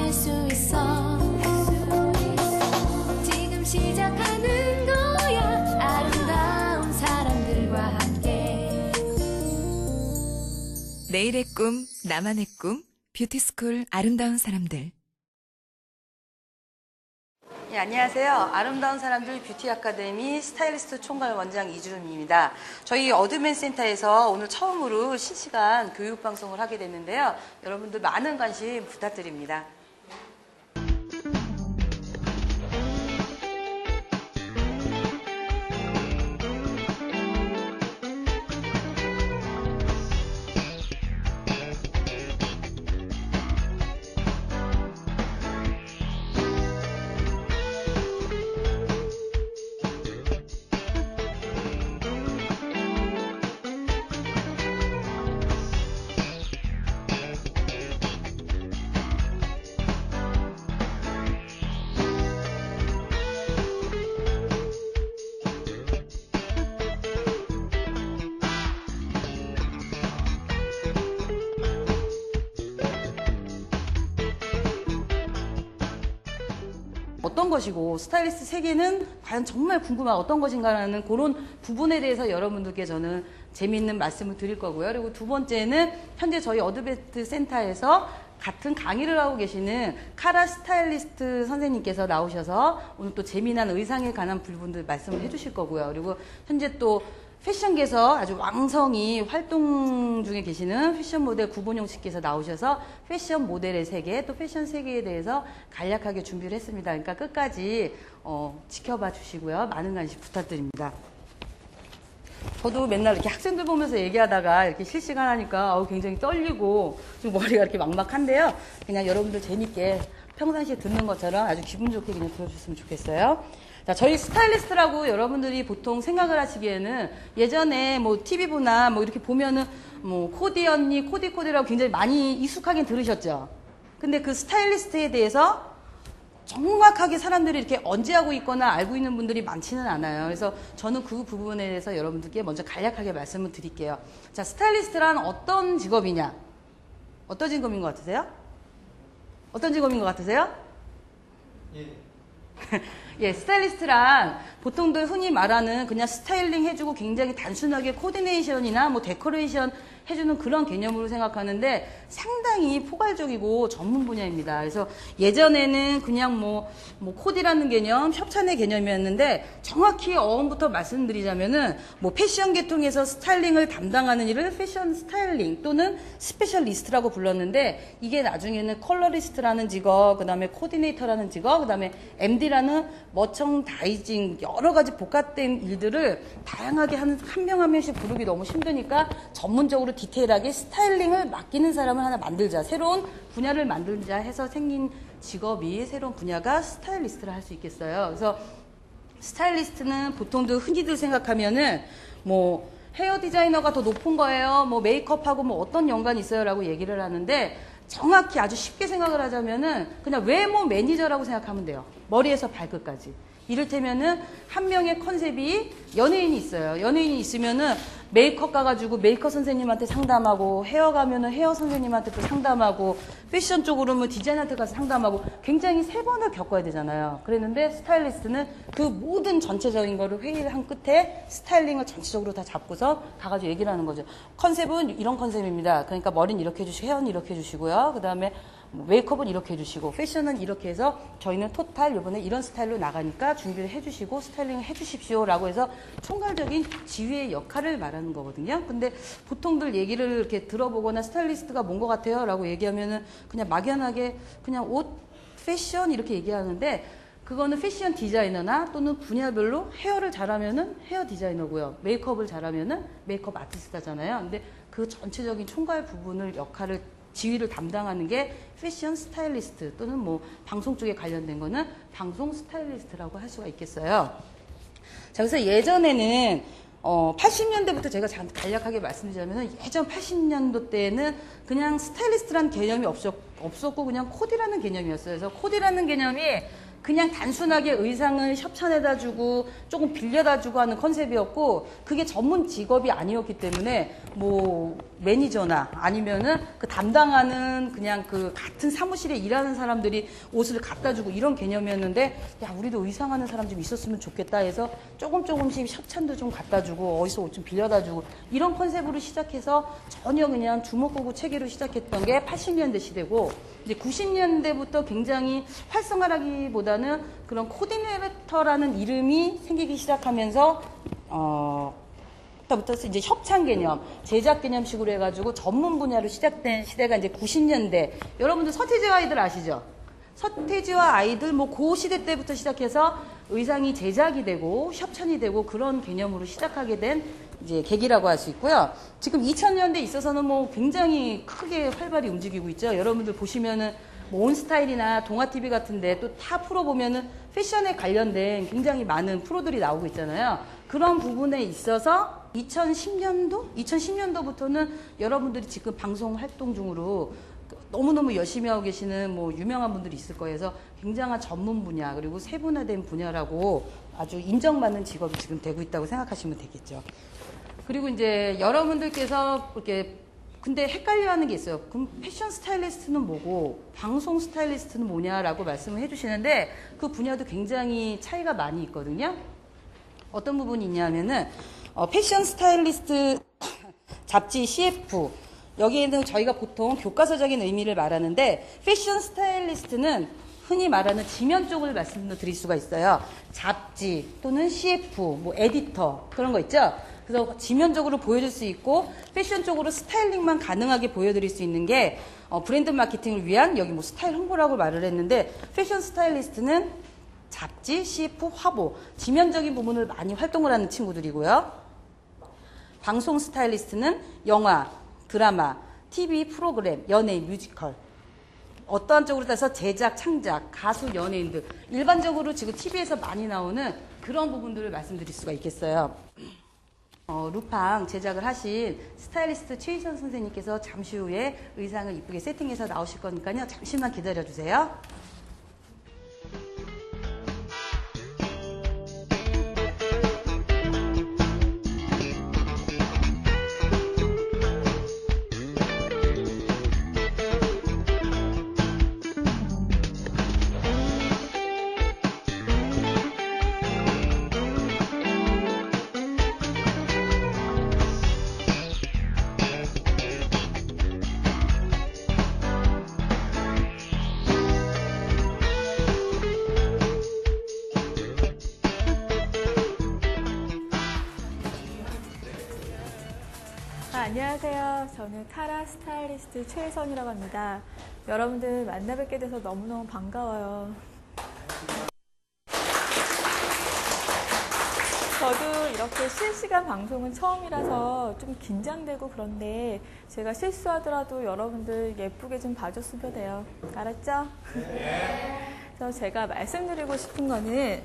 할 수 있어. 지금 시작하는 거야. 아름다운 사람들과 함께. 내일의 꿈, 나만의 꿈, 뷰티스쿨 아름다운 사람들. 네, 안녕하세요. 아름다운 사람들 뷰티 아카데미 스타일리스트 총괄 원장 이주름입니다. 저희 어드맨 센터에서 오늘 처음으로 실시간 교육 방송을 하게 됐는데요. 여러분들 많은 관심 부탁드립니다. 어떤 것이고 스타일리스트 세계는 과연 정말 궁금한 어떤 것인가라는 그런 부분에 대해서 여러분들께 저는 재미있는 말씀을 드릴 거고요. 그리고 두 번째는 현재 저희 어드밴트 센터에서 같은 강의를 하고 계시는 카라 스타일리스트 선생님께서 나오셔서 오늘 또 재미난 의상에 관한 부분들 말씀을 해주실 거고요. 그리고 현재 또 패션계에서 아주 왕성히 활동 중에 계시는 패션 모델 구본용 씨께서 나오셔서 패션 모델의 세계 또 패션 세계에 대해서 간략하게 준비를 했습니다. 그러니까 끝까지 지켜봐 주시고요. 많은 관심 부탁드립니다. 저도 맨날 이렇게 학생들 보면서 얘기하다가 이렇게 실시간 하니까 굉장히 떨리고 좀 머리가 이렇게 막막한데요. 그냥 여러분들 재밌게 평상시에 듣는 것처럼 아주 기분 좋게 그냥 들어주셨으면 좋겠어요. 자, 저희 스타일리스트라고 여러분들이 보통 생각을 하시기에는 예전에 뭐 TV보나 뭐 이렇게 보면은 뭐 코디 언니, 코디라고 굉장히 많이 익숙하게 들으셨죠? 근데 그 스타일리스트에 대해서 정확하게 사람들이 이렇게 언지하고 있거나 알고 있는 분들이 많지는 않아요. 그래서 저는 그 부분에 대해서 여러분들께 먼저 간략하게 말씀을 드릴게요. 자, 스타일리스트란 어떤 직업이냐? 어떤 직업인 것 같으세요? 어떤 직업인 것 같으세요? 예. 예, 스타일리스트란 보통들 흔히 말하는 그냥 스타일링 해주고 굉장히 단순하게 코디네이션이나 뭐 데코레이션 해주는 그런 개념으로 생각하는데 상당히 포괄적이고 전문 분야입니다. 그래서 예전에는 그냥 뭐 코디라는 개념, 협찬의 개념이었는데 정확히 어원부터 말씀드리자면은 뭐 패션 계통에서 스타일링을 담당하는 일을 패션 스타일링 또는 스페셜리스트라고 불렀는데 이게 나중에는 컬러리스트라는 직업, 그 다음에 코디네이터라는 직업, 그 다음에 MD라는 머청다이징 여러 가지 복합된 일들을 다양하게 한 명 한 명씩 부르기 너무 힘드니까 전문적으로 디테일하게 스타일링을 맡기는 사람을 하나 만들자, 새로운 분야를 만들자 해서 생긴 직업이 새로운 분야가 스타일리스트를 할 수 있겠어요. 그래서 스타일리스트는 보통들 흔히들 생각하면은 뭐 헤어 디자이너가 더 높은 거예요, 뭐 메이크업하고 뭐 어떤 연관이 있어요 라고 얘기를 하는데 정확히 아주 쉽게 생각을 하자면은 그냥 외모 매니저라고 생각하면 돼요. 머리에서 발끝까지. 이를테면은 한 명의 컨셉이 연예인이 있어요. 연예인이 있으면은 메이크업 가가지고 메이크업 선생님한테 상담하고, 헤어 가면은 헤어 선생님한테 또 상담하고, 패션 쪽으로는 디자이너한테 가서 상담하고, 굉장히 세 번을 겪어야 되잖아요. 그랬는데 스타일리스트는 그 모든 전체적인 거를 회의를 한 끝에 스타일링을 전체적으로 다 잡고서 가가지고 얘기를 하는 거죠. 컨셉은 이런 컨셉입니다. 그러니까 머리는 이렇게 해주시고, 헤어는 이렇게 해주시고요. 그 다음에 메이크업은 이렇게 해주시고, 패션은 이렇게 해서 저희는 토탈 이번에 이런 스타일로 나가니까 준비를 해주시고 스타일링을 해주십시오 라고 해서 총괄적인 지휘의 역할을 말하는 거거든요. 근데 보통들 얘기를 이렇게 들어보거나 스타일리스트가 뭔 것 같아요 라고 얘기하면은 그냥 막연하게 그냥 옷, 패션 이렇게 얘기하는데 그거는 패션 디자이너나 또는 분야별로 헤어를 잘하면은 헤어 디자이너고요. 메이크업을 잘하면은 메이크업 아티스트잖아요. 근데 그 전체적인 총괄 부분을 역할을 지휘를 담당하는 게 패션 스타일리스트 또는 뭐 방송 쪽에 관련된 거는 방송 스타일리스트라고 할 수가 있겠어요. 자, 그래서 예전에는 80년대부터 제가 간략하게 말씀드리자면 예전 80년도 때에는 그냥 스타일리스트라는 개념이 없었고 그냥 코디라는 개념이었어요. 그래서 코디라는 개념이 그냥 단순하게 의상을 협찬해다 주고 조금 빌려다 주고 하는 컨셉이었고 그게 전문 직업이 아니었기 때문에 뭐 매니저나 아니면은 그 담당하는 그냥 그 같은 사무실에 일하는 사람들이 옷을 갖다 주고 이런 개념이었는데 야 우리도 의상하는 사람 좀 있었으면 좋겠다 해서 조금씩 협찬도 좀 갖다 주고 어디서 옷 좀 빌려다 주고 이런 컨셉으로 시작해서 전혀 그냥 주먹구구 체계로 시작했던 게 80년대 시대고 이제 90년대부터 굉장히 활성화라기보다는 그런 코디네이터라는 이름이 생기기 시작하면서 부터 이제 협찬 개념, 제작 개념식으로 해가지고 전문 분야로 시작된 시대가 이제 90년대. 여러분들 서태지와 아이들 아시죠? 서태지와 아이들 뭐 그 시대 때부터 시작해서 의상이 제작이 되고 협찬이 되고 그런 개념으로 시작하게 된 이제 계기라고 할 수 있고요. 지금 2000년대에 있어서는 뭐 굉장히 크게 활발히 움직이고 있죠. 여러분들 보시면은 뭐 온스타일이나 동아TV 같은데 또 타 프로 보면은 패션에 관련된 굉장히 많은 프로들이 나오고 있잖아요. 그런 부분에 있어서 2010년도부터는 여러분들이 지금 방송 활동 중으로 너무너무 열심히 하고 계시는 뭐 유명한 분들이 있을 거예요. 그래서 굉장한 전문 분야 그리고 세분화된 분야라고 아주 인정받는 직업이 지금 되고 있다고 생각하시면 되겠죠. 그리고 이제 여러분들께서 이렇게 근데 헷갈려하는 게 있어요. 그럼 패션 스타일리스트는 뭐고 방송 스타일리스트는 뭐냐라고 말씀을 해주시는데 그 분야도 굉장히 차이가 많이 있거든요. 어떤 부분이 있냐면은 패션 스타일리스트 잡지 CF 여기에는 저희가 보통 교과서적인 의미를 말하는데 패션 스타일리스트는 흔히 말하는 지면 쪽을 말씀드릴 수가 있어요. 잡지 또는 CF, 뭐 에디터 그런 거 있죠. 그래서 지면적으로 보여줄 수 있고 패션 쪽으로 스타일링만 가능하게 보여드릴 수 있는 게 브랜드 마케팅을 위한 여기 뭐 스타일 홍보라고 말을 했는데 패션 스타일리스트는 잡지, CF, 화보 지면적인 부분을 많이 활동을 하는 친구들이고요. 방송 스타일리스트는 영화, 드라마, TV 프로그램, 연예인, 뮤지컬 어떠한 쪽으로 따서 제작, 창작, 가수, 연예인 등 일반적으로 지금 TV에서 많이 나오는 그런 부분들을 말씀드릴 수가 있겠어요. 루팡 제작을 하신 스타일리스트 최희선 선생님께서 잠시 후에 의상을 이쁘게 세팅해서 나오실 거니까요. 잠시만 기다려주세요. 안녕하세요. 저는 카라 스타일리스트 최혜선이라고 합니다. 여러분들 만나 뵙게 돼서 너무너무 반가워요. 저도 이렇게 실시간 방송은 처음이라서 좀 긴장되고 그런데 제가 실수하더라도 여러분들 예쁘게 좀 봐줬으면 돼요. 알았죠? 그래서 제가 말씀드리고 싶은 거는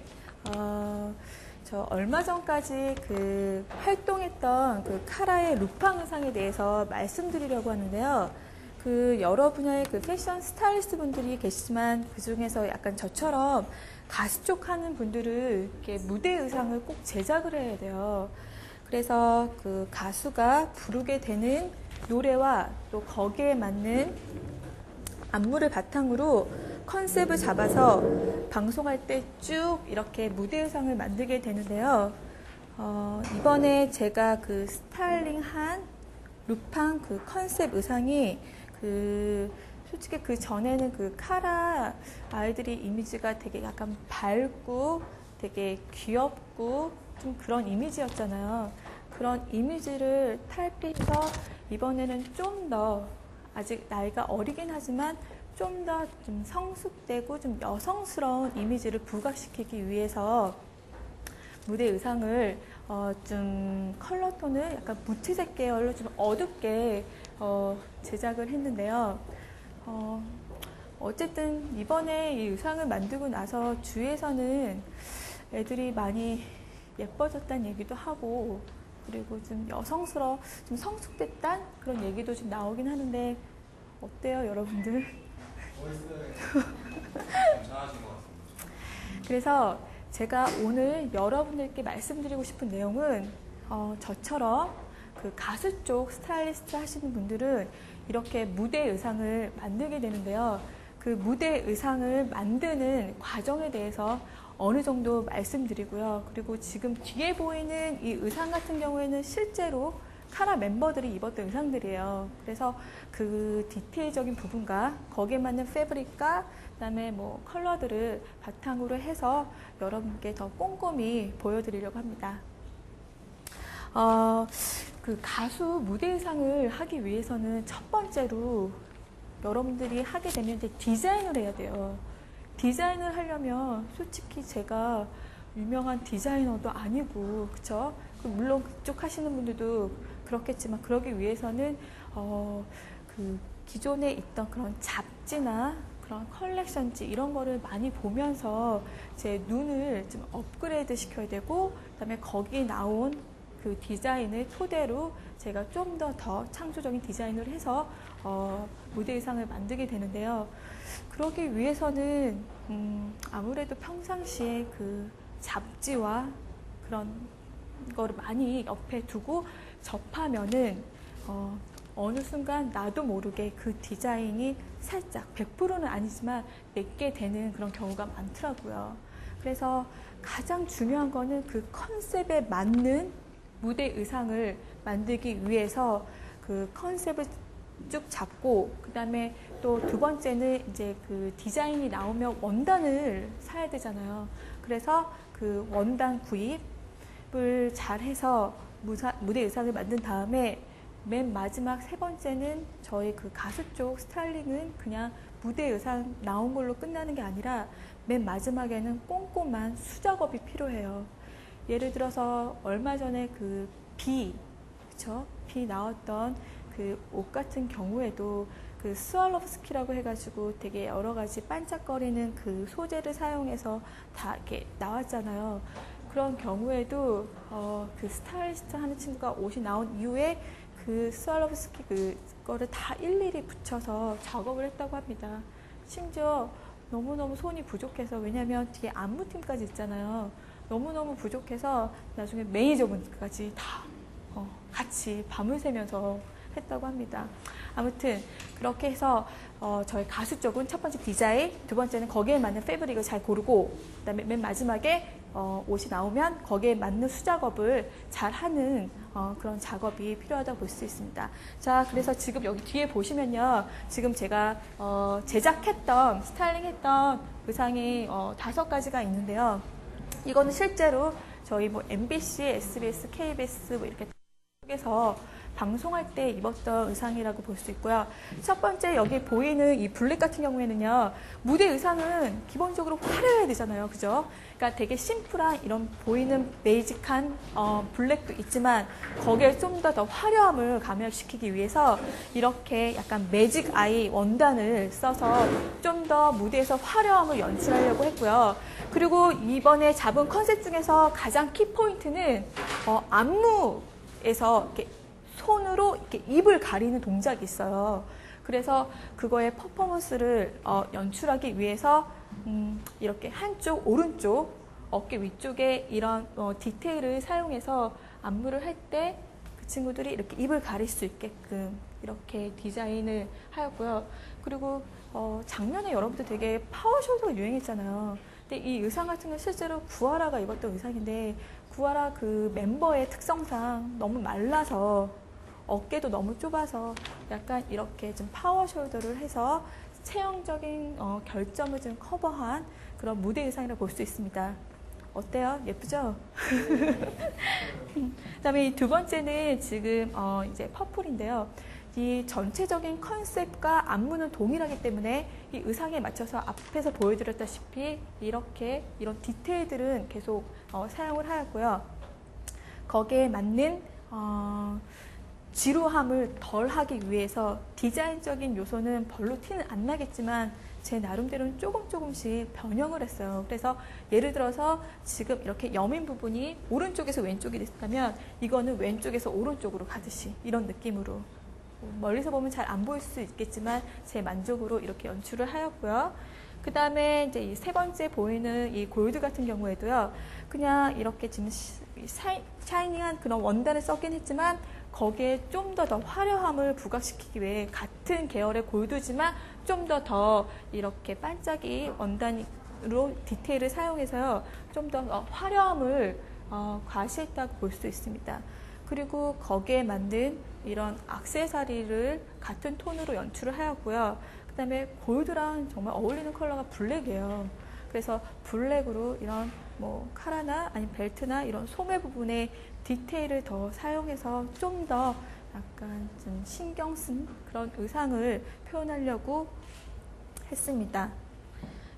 저 얼마 전까지 그 활동했던 그 카라의 루팡 의상에 대해서 말씀드리려고 하는데요. 그 여러 분야의 그 패션 스타일리스트 분들이 계시지만 그 중에서 약간 저처럼 가수 쪽 하는 분들은 이렇게 무대 의상을 꼭 제작을 해야 돼요. 그래서 그 가수가 부르게 되는 노래와 또 거기에 맞는 안무를 바탕으로 컨셉을 잡아서 방송할 때 쭉 이렇게 무대 의상을 만들게 되는데요. 이번에 제가 그 스타일링한 루팡 그 컨셉 의상이 솔직히 그 전에는 그 카라 아이들이 이미지가 되게 약간 밝고 되게 귀엽고 좀 그런 이미지였잖아요. 그런 이미지를 탈피해서 이번에는 좀 더 아직 나이가 어리긴 하지만 좀 더 좀 성숙되고 좀 여성스러운 이미지를 부각시키기 위해서 무대 의상을 좀 컬러 톤을 약간 무채색 계열로 좀 어둡게 제작을 했는데요. 어쨌든 이번에 이 의상을 만들고 나서 주위에서는 애들이 많이 예뻐졌다는 얘기도 하고 그리고 좀 좀 성숙됐다는 그런 얘기도 좀 나오긴 하는데 어때요, 여러분들? 멋있어요. 잘하신 것 같습니다. 그래서 제가 오늘 여러분들께 말씀드리고 싶은 내용은 저처럼 그 가수 쪽 스타일리스트 하시는 분들은 이렇게 무대 의상을 만들게 되는데요. 그 무대 의상을 만드는 과정에 대해서 어느 정도 말씀드리고요. 그리고 지금 뒤에 보이는 이 의상 같은 경우에는 실제로 카라 멤버들이 입었던 의상들이에요. 그래서 그 디테일적인 부분과 거기에 맞는 패브릭과 그다음에 뭐 컬러들을 바탕으로 해서 여러분께 더 꼼꼼히 보여드리려고 합니다. 그 가수 무대 의상을 하기 위해서는 첫 번째로 여러분들이 하게 되면 이제 디자인을 해야 돼요. 디자인을 하려면 솔직히 제가 유명한 디자이너도 아니고, 그쵸? 물론 그쪽 하시는 분들도 그렇겠지만, 그러기 위해서는 그 기존에 있던 그런 잡지나 그런 컬렉션지 이런 거를 많이 보면서 제 눈을 좀 업그레이드 시켜야 되고, 그다음에 거기 나온 그 디자인을 토대로 제가 좀 더 창조적인 디자인을 해서 무대 의상을 만들게 되는데요. 그러기 위해서는 아무래도 평상시에 그 잡지와 그런 거를 많이 옆에 두고 접하면은 어느 순간 나도 모르게 그 디자인이 살짝 100%는 아니지만 내게 되는 그런 경우가 많더라고요. 그래서 가장 중요한 거는 그 컨셉에 맞는 무대 의상을 만들기 위해서 그 컨셉을 쭉 잡고, 그 다음에 또 두 번째는 이제 그 디자인이 나오면 원단을 사야 되잖아요. 그래서 그 원단 구입을 잘 해서 무대 의상을 만든 다음에 맨 마지막 세 번째는 저희 그 가수 쪽 스타일링은 그냥 무대 의상 나온 걸로 끝나는 게 아니라 맨 마지막에는 꼼꼼한 수작업이 필요해요. 예를 들어서 얼마 전에 그 그쵸? 비 나왔던 그 옷 같은 경우에도 그 스왈로브스키라고 해가지고 되게 여러 가지 반짝거리는 그 소재를 사용해서 다 이렇게 나왔잖아요. 그런 경우에도 그 스타일리스트 하는 친구가 옷이 나온 이후에 그 스왈로브스키 그거를 다 일일이 붙여서 작업을 했다고 합니다. 심지어 너무너무 손이 부족해서, 왜냐면 뒤에 안무팀까지 있잖아요. 너무너무 부족해서 나중에 매니저분까지 다 같이 밤을 새면서 했다고 합니다. 아무튼 그렇게 해서 저희 가수 쪽은 첫 번째 디자인, 두 번째는 거기에 맞는 패브릭을 잘 고르고, 그다음에 맨 마지막에 옷이 나오면 거기에 맞는 수작업을 잘 하는 그런 작업이 필요하다고 볼 수 있습니다. 자, 그래서 지금 여기 뒤에 보시면요, 지금 제가 제작했던, 스타일링했던 의상이 5가지가 있는데요. 이거는 실제로 저희 뭐 MBC, SBS, KBS 뭐 이렇게 쪽에서 방송할 때 입었던 의상이라고 볼 수 있고요. 첫 번째 여기 보이는 이 블랙 같은 경우에는요, 무대 의상은 기본적으로 화려해야 되잖아요. 그죠? 그러니까 되게 심플한 이런 보이는 베이직한 블랙도 있지만 거기에 좀 더 화려함을 가미시키기 위해서 이렇게 약간 매직 아이 원단을 써서 좀 더 무대에서 화려함을 연출하려고 했고요. 그리고 이번에 잡은 컨셉 중에서 가장 키포인트는 안무에서 이렇게 손으로 이렇게 입을 가리는 동작이 있어요. 그래서 그거의 퍼포먼스를 연출하기 위해서 이렇게 한쪽 오른쪽 어깨 위쪽에 이런 디테일을 사용해서 안무를 할 때 그 친구들이 이렇게 입을 가릴 수 있게끔 이렇게 디자인을 하였고요. 그리고 작년에 여러분들 되게 파워숄더가 유행했잖아요. 근데 이 의상 같은 건 실제로 구하라가 입었던 의상인데, 구하라 그 멤버의 특성상 너무 말라서 어깨도 너무 좁아서 약간 이렇게 좀 파워숄더를 해서 체형적인 결점을 좀 커버한 그런 무대 의상이라고 볼 수 있습니다. 어때요? 예쁘죠? 그다음에 이 두 번째는 지금 이제 퍼플인데요. 이 전체적인 컨셉과 안무는 동일하기 때문에 이 의상에 맞춰서 앞에서 보여드렸다시피 이렇게 이런 디테일들은 계속 사용을 하였고요. 거기에 맞는 지루함을 덜 하기 위해서 디자인적인 요소는 별로 티는 안 나겠지만 제 나름대로는 조금씩 변형을 했어요. 그래서 예를 들어서 지금 이렇게 여민 부분이 오른쪽에서 왼쪽이 됐다면 이거는 왼쪽에서 오른쪽으로 가듯이 이런 느낌으로, 멀리서 보면 잘 안 보일 수 있겠지만 제 만족으로 이렇게 연출을 하였고요. 그 다음에 이제 이 세 번째 보이는 이 골드 같은 경우에도요, 그냥 이렇게 지금 샤이닝한 그런 원단을 썼긴 했지만 거기에 좀 더 화려함을 부각시키기 위해 같은 계열의 골드지만 좀 더 이렇게 반짝이 원단으로 디테일을 사용해서요, 좀 더 화려함을 과시했다고 볼 수 있습니다. 그리고 거기에 맞는 이런 액세서리를 같은 톤으로 연출을 하였고요. 그 다음에 골드랑 정말 어울리는 컬러가 블랙이에요. 그래서 블랙으로 이런 뭐 카라나 아니면 벨트나 이런 소매 부분에 디테일을 더 사용해서 좀 더 약간 좀 신경 쓴 그런 의상을 표현하려고 했습니다.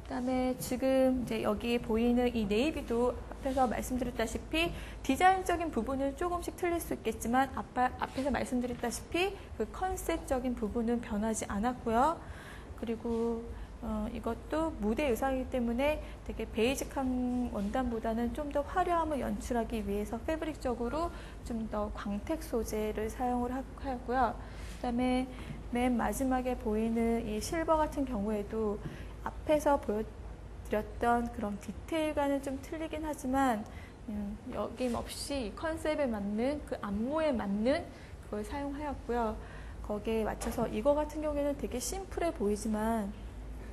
그 다음에 지금 이제 여기 보이는 이 네이비도 앞에서 말씀드렸다시피 디자인적인 부분은 조금씩 틀릴 수 있겠지만 앞에서 말씀드렸다시피 그 컨셉적인 부분은 변하지 않았고요. 그리고 이것도 무대 의상이기 때문에 되게 베이직한 원단보다는 좀 더 화려함을 연출하기 위해서 패브릭적으로 좀 더 광택 소재를 사용을 하였고요. 그 다음에 맨 마지막에 보이는 이 실버 같은 경우에도 앞에서 보여드렸던 그런 디테일과는 좀 틀리긴 하지만 여김없이 컨셉에 맞는 그 안무에 맞는 그걸 사용하였고요. 거기에 맞춰서 이거 같은 경우에는 되게 심플해 보이지만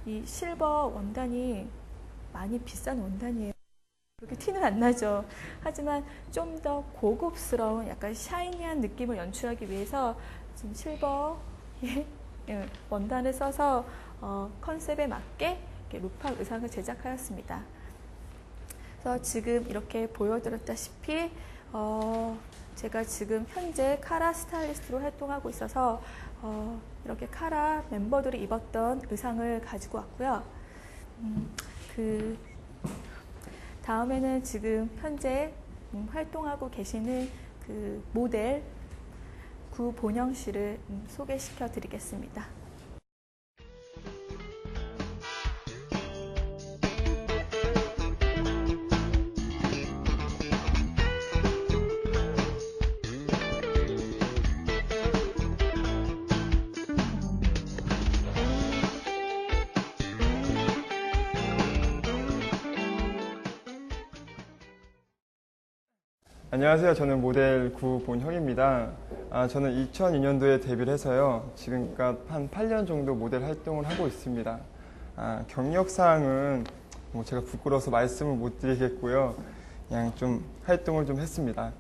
이 실버 원단이 많이 비싼 원단이에요. 그렇게 티는 안 나죠. 하지만 좀 더 고급스러운 약간 샤이니한 느낌을 연출하기 위해서 지금 실버의 원단을 써서 컨셉에 맞게 루팍 의상을 제작하였습니다. 그래서 지금 이렇게 보여드렸다시피 제가 지금 현재 카라 스타일리스트로 활동하고 있어서 이렇게 카라 멤버들이 입었던 의상을 가지고 왔고요. 그 다음에는 지금 현재 활동하고 계시는 그 모델 구본영 씨를 소개시켜 드리겠습니다. 안녕하세요. 저는 모델 구본형입니다. 저는 2002년도에 데뷔를 해서요. 지금까지 한 8년 정도 모델 활동을 하고 있습니다. 경력사항은 뭐 제가 부끄러워서 말씀을 못 드리겠고요. 그냥 좀 활동을 좀 했습니다.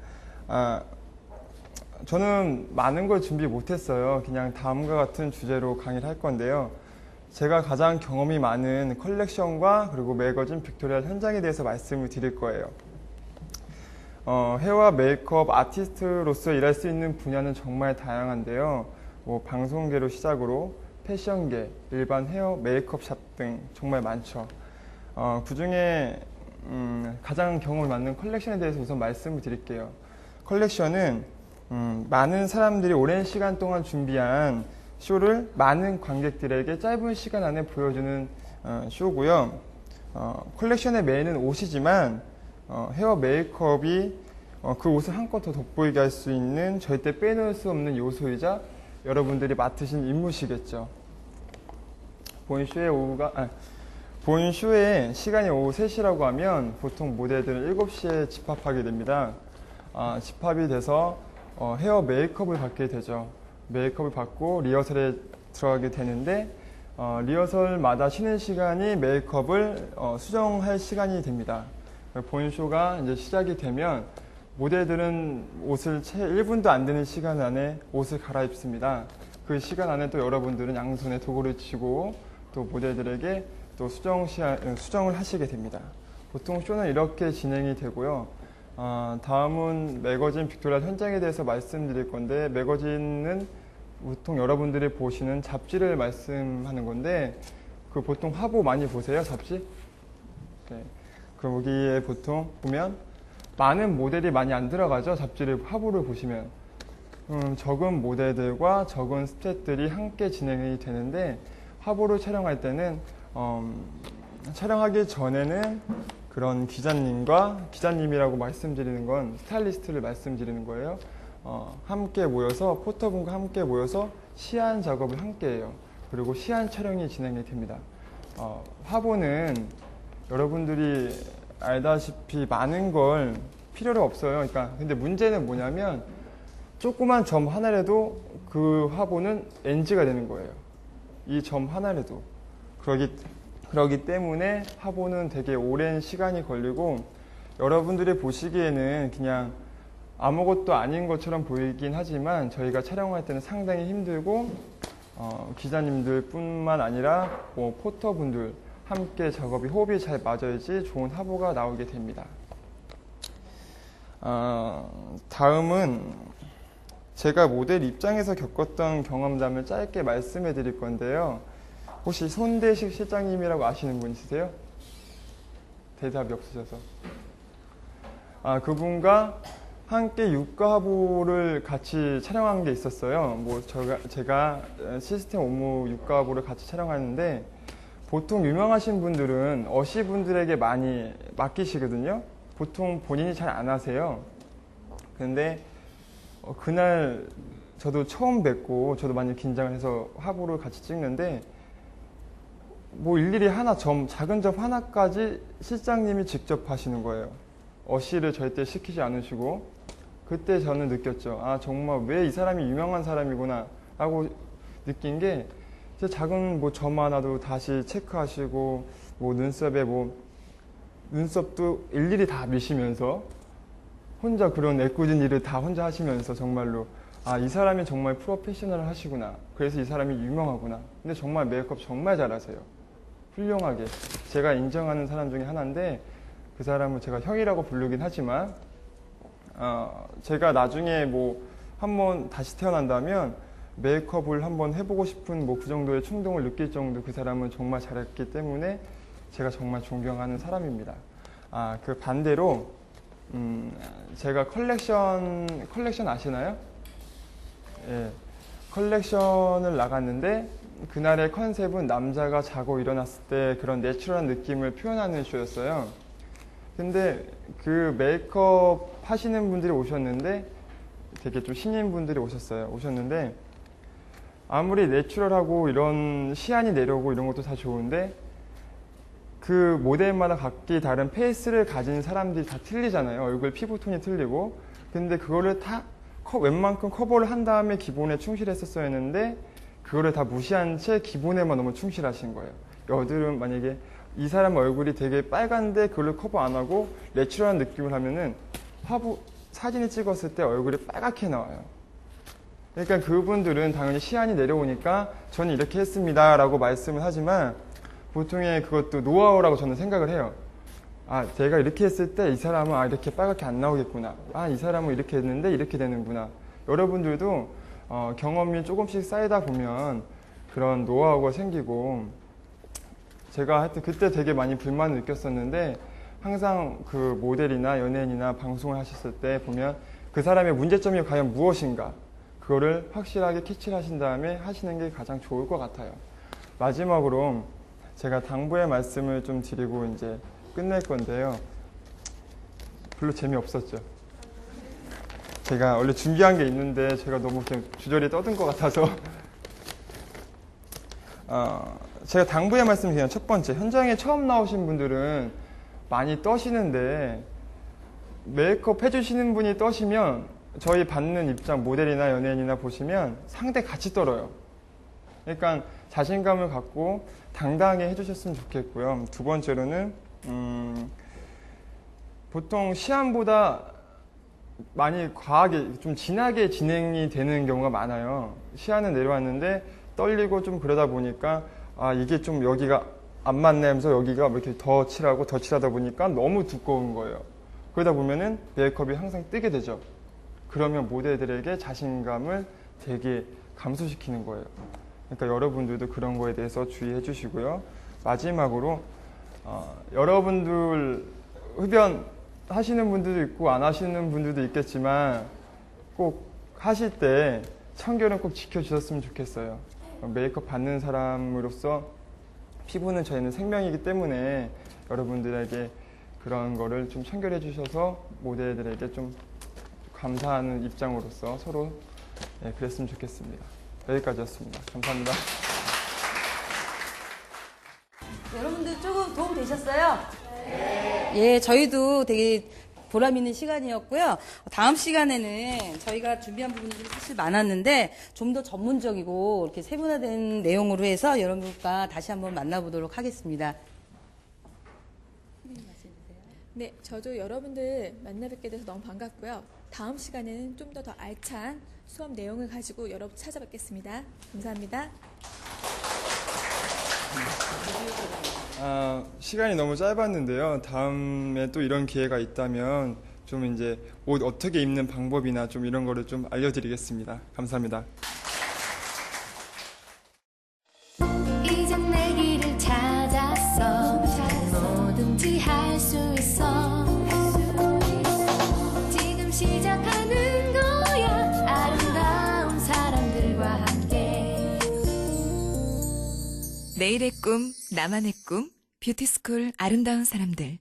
저는 많은 걸 준비 못했어요. 그냥 다음과 같은 주제로 강의를 할 건데요. 제가 가장 경험이 많은 컬렉션과 그리고 매거진 빅토리아 현장에 대해서 말씀을 드릴 거예요. 헤어와 메이크업 아티스트로서 일할 수 있는 분야는 정말 다양한데요. 뭐 방송계로 시작으로 패션계, 일반 헤어 메이크업 샵 등 정말 많죠. 그 중에 가장 경험이 많은 컬렉션에 대해서 우선 말씀을 드릴게요. 컬렉션은 많은 사람들이 오랜 시간 동안 준비한 쇼를 많은 관객들에게 짧은 시간 안에 보여주는 쇼고요. 컬렉션의 메인은 옷이지만 헤어 메이크업이 그 옷을 한껏 더 돋보이게 할 수 있는 절대 빼놓을 수 없는 요소이자 여러분들이 맡으신 임무시겠죠. 본 쇼의 시간이 오후 3시라고 하면 보통 모델들은 7시에 집합하게 됩니다. 집합이 돼서 헤어 메이크업을 받게 되죠. 메이크업을 받고 리허설에 들어가게 되는데 리허설마다 쉬는 시간이 메이크업을 수정할 시간이 됩니다. 본 쇼가 이제 시작이 되면 모델들은 옷을 채 1분도 안 되는 시간 안에 옷을 갈아입습니다. 그 시간 안에 또 여러분들은 양손에 도구를 쥐고 또 모델들에게 또 수정을 하시게 됩니다. 보통 쇼는 이렇게 진행이 되고요. 다음은 매거진 빅토리아 현장에 대해서 말씀드릴 건데, 매거진은 보통 여러분들이 보시는 잡지를 말씀하는 건데, 그 보통 화보 많이 보세요, 잡지? 네. 거기에 보통 보면 많은 모델이 많이 안 들어가죠. 잡지를 화보를 보시면 적은 모델들과 적은 스태프들이 함께 진행이 되는데, 화보를 촬영할 때는 촬영하기 전에는 그런 기자님이라고 말씀드리는 건 스타일리스트를 말씀드리는 거예요. 함께 모여서 포토분과 함께 모여서 시안 작업을 함께 해요. 그리고 시안 촬영이 진행이 됩니다. 화보는 여러분들이 알다시피 많은 걸 필요로 없어요. 그러니까 근데 문제는 뭐냐면 조그만 점 하나라도 그 화보는 NG가 되는 거예요. 이 점 하나라도. 그러기 때문에 화보는 되게 오랜 시간이 걸리고 여러분들이 보시기에는 그냥 아무것도 아닌 것처럼 보이긴 하지만 저희가 촬영할 때는 상당히 힘들고 기자님들 뿐만 아니라 뭐 포터분들 함께 작업이 호흡이 잘 맞아야지 좋은 화보가 나오게 됩니다. 다음은 제가 모델 입장에서 겪었던 경험담을 짧게 말씀해 드릴 건데요. 혹시 손대식 실장님이라고 아시는 분 있으세요? 대답이 없으셔서. 그분과 함께 육가 화보를 같이 촬영한 게 있었어요. 뭐 제가 시스템 업무 육가 화보를 같이 촬영하는데 보통 유명하신 분들은 어시분들에게 많이 맡기시거든요. 보통 본인이 잘 안 하세요. 근데 그날 저도 처음 뵙고 저도 많이 긴장을 해서 화보를 같이 찍는데 뭐 일일이 작은 점 하나까지 실장님이 직접 하시는 거예요. 어시를 절대 시키지 않으시고 그때 저는 느꼈죠. 정말 왜 이 사람이 유명한 사람이구나 라고 느낀 게 작은 뭐 점 하나도 다시 체크하시고 뭐 눈썹도 일일이 다 미시면서 혼자 그런 애꿎은 일을 다 혼자 하시면서 정말로 이 사람이 정말 프로페셔널 하시구나. 그래서 이 사람이 유명하구나. 근데 정말 메이크업 정말 잘하세요. 훌륭하게. 제가 인정하는 사람 중에 하나인데 그 사람을 제가 형이라고 부르긴 하지만 제가 나중에 뭐 한번 다시 태어난다면 메이크업을 한번 해보고 싶은 뭐 그 정도의 충동을 느낄 정도 그 사람은 정말 잘했기 때문에 제가 정말 존경하는 사람입니다. 그 반대로 제가 컬렉션 아시나요? 예, 컬렉션을 나갔는데 그날의 컨셉은 남자가 자고 일어났을 때 그런 내추럴한 느낌을 표현하는 쇼였어요. 근데 그 메이크업 하시는 분들이 오셨는데 되게 좀 신인분들이 오셨는데 아무리 내추럴하고 이런 시안이 내려오고 이런 것도 다 좋은데 그 모델마다 각기 다른 페이스를 가진 사람들이 다 틀리잖아요. 얼굴 피부톤이 틀리고. 근데 그거를 다 웬만큼 커버를 한 다음에 기본에 충실했었어야 했는데 그거를 다 무시한 채 기본에만 너무 충실하신 거예요. 여드름 만약에 이 사람 얼굴이 되게 빨간데 그걸 커버 안 하고 내추럴한 느낌을 하면은 사진을 찍었을 때 얼굴이 빨갛게 나와요. 그러니까 그분들은 당연히 시안이 내려오니까 저는 이렇게 했습니다 라고 말씀을 하지만 보통의 그것도 노하우라고 저는 생각을 해요. 제가 이렇게 했을 때 이 사람은 이렇게 빨갛게 안 나오겠구나. 이 사람은 이렇게 했는데 이렇게 되는구나. 여러분들도 경험이 조금씩 쌓이다 보면 그런 노하우가 생기고 제가 하여튼 그때 되게 많이 불만을 느꼈었는데 항상 그 모델이나 연예인이나 방송을 하셨을 때 보면 그 사람의 문제점이 과연 무엇인가 그거를 확실하게 캐치를 하신 다음에 하시는 게 가장 좋을 것 같아요. 마지막으로 제가 당부의 말씀을 좀 드리고 이제 끝낼 건데요. 별로 재미없었죠. 제가 원래 준비한 게 있는데 제가 너무 그냥 주저리 떠든 것 같아서 제가 당부의 말씀이 그냥 첫 번째, 현장에 처음 나오신 분들은 많이 떠시는데 메이크업 해주시는 분이 떠시면 저희 받는 입장 모델이나 연예인이나 보시면 상대 같이 떨어요. 그러니까 자신감을 갖고 당당하게 해주셨으면 좋겠고요. 두 번째로는 보통 시안보다 많이 과하게 좀 진하게 진행이 되는 경우가 많아요. 시안은 내려왔는데 떨리고 좀 그러다 보니까 이게 좀 여기가 안 맞네 하면서 여기가 이렇게 더 칠하다 보니까 너무 두꺼운 거예요. 그러다 보면은 메이크업이 항상 뜨게 되죠. 그러면 모델들에게 자신감을 되게 감소시키는 거예요. 그러니까 여러분들도 그런 거에 대해서 주의해 주시고요. 마지막으로 여러분들 흡연 하시는 분들도 있고 안 하시는 분들도 있겠지만 꼭 하실 때 청결은 꼭 지켜주셨으면 좋겠어요. 메이크업 받는 사람으로서 피부는 저희는 생명이기 때문에 여러분들에게 그런 거를 좀 청결해 주셔서 모델들에게 좀 감사하는 입장으로서 서로 그랬으면 좋겠습니다. 여기까지였습니다. 감사합니다. 여러분들 조금 도움 되셨어요? 예, 저희도 되게 보람 있는 시간이었고요. 다음 시간에는 저희가 준비한 부분들이 사실 많았는데 좀 더 전문적이고 이렇게 세분화된 내용으로 해서 여러분과 다시 한번 만나보도록 하겠습니다. 네, 저도 여러분들 만나 뵙게 돼서 너무 반갑고요. 다음 시간에는 좀 더 알찬 수업 내용을 가지고 여러분 찾아뵙겠습니다. 감사합니다. 시간이 너무 짧았는데요. 다음에 또 이런 기회가 있다면 좀 이제 옷 어떻게 입는 방법이나 좀 이런 거를 좀 알려드리겠습니다. 감사합니다. 이젠 내 길을 찾았어 뭐든지 할 수 있어 지금 시작하는 거야 아름다운 사람들과 함께 내일의 꿈, 나만의 꿈, 뷰티스쿨 아름다운 사람들.